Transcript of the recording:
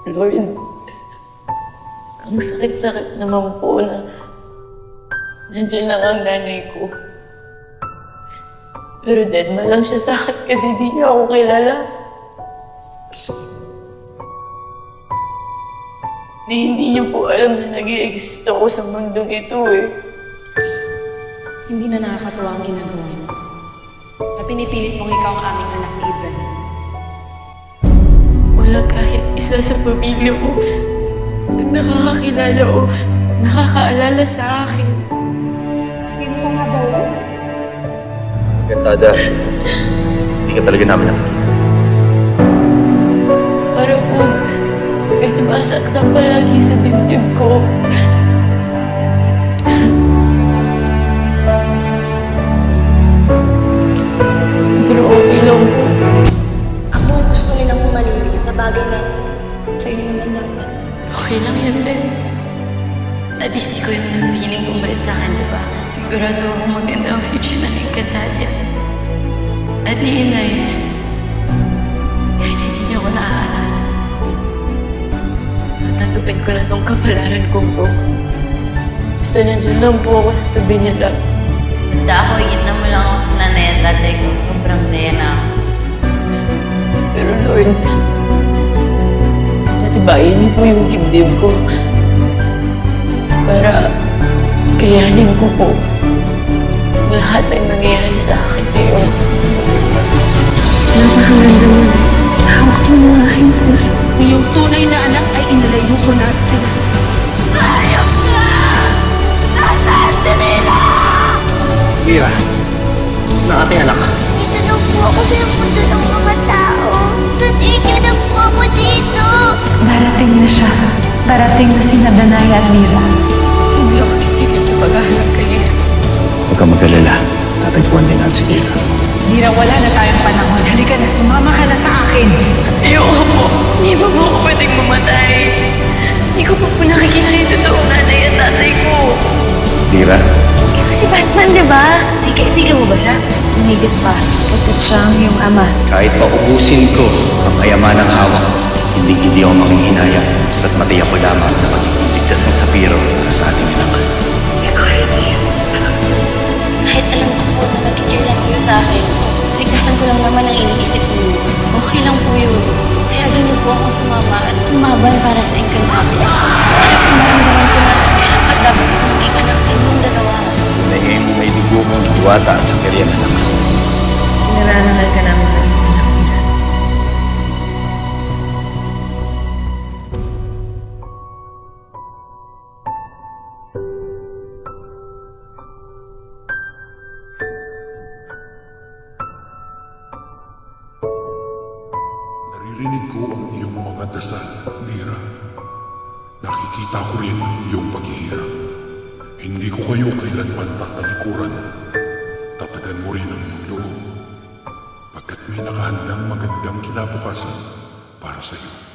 Lord, ang sakit-sakit naman po na nandiyan lang ang nanay ko. Pero dead ma lang siya sa akin kasi di niya ako kilala. Hindi niyo po alam na nag-i-exist ako sa mundong ito eh. Hindi na nakakatuwa ang ginagawa mo. Na pinipilit mong ikaw ang aming anak ni Ibrahim. Wala kahit isa sa pamilya mo na nakakakilala o nakakaalala sa akin. Sino ka nga ba ulit? Encantada, hindi ka talaga namin nakikita. Para po may sumasaksak palagi sa dibdib ko. Pero okay lang po. Ako gusto nilang pumalili sa bagay na sa'yo naman dapat. Okay lang yan, Ben. At least di ko yung napiling umalit sa akin, diba? Sigurado ako maganda ang future ng Encantadia. At ni Inay, kahit hindi niya ako naaalala, tatanggapin ko na tong kapalaran kong po. Basta nandiyan lang po ako sa tabi niya lang. Basta ako, igit mo lang ako sa nanay at tatay ko. Sobrang saya na ako. Pero Lord, natibayan niyo po yung dibdib ko para kayanin ko po lahat ng nangyayari sa akin ngayon. Napakaganda mo. Hawak mo ng aking puso. Yung tunay na anak ay inalayo ko na at tigas. Ayok na! Nasaan si Mila? Mira, saan ang ating anak? Dito na po ako sa mundo ng mga tao. Sandihin niyo na po ako dito. Darating na siya. Darating na sina Danaya at Mira. Hindi ako titigil sa paghahanap kay Ira. Huwag kang mag-alala. Tatagpuan din natin si Mira. Mira, wala na tayong panahon. Halika na, sumama ka na sa akin. Ayoko po. Hindi ba po ako pwedeng mamatay? Hindi ko pa po nakikita yung totoong nanay at tatay ko. Mira, Ikaw si Batman, di ba? May kaibigan mo ba siya? Mas mahigit pa, kapag siya ang iyong ama. kahit pa ubusin ko ang kayaman ng hawak ko, hindi ako manghihinaya basta't matay ako lamang na magiging ligtas ng sapiro para sa ating anak. Kahit alam ko po na nagkikare lang kayo sa akin, ligtasan ko lang naman ang iniisip niyo. Okay lang po yun. Kaya doon niyo po ako sumama at tumaban para sa Encantadia. Para po maramdaman ko na karapat dapat ako maging anak ninyong dalawa. Naging may dugo mong diwata at sapirian anak. Pinararangal ka namin na iyong anak, Mira. Naririnig ko ang iyong mga dasal, Mira. Nakikita ko rin ang iyong paghihirap. Hindi ko kayo kailanman tatalikuran. Tatagan mo rin ang iyong loob. Pagkat may nakahandang magandang kinabukasan para sa iyo.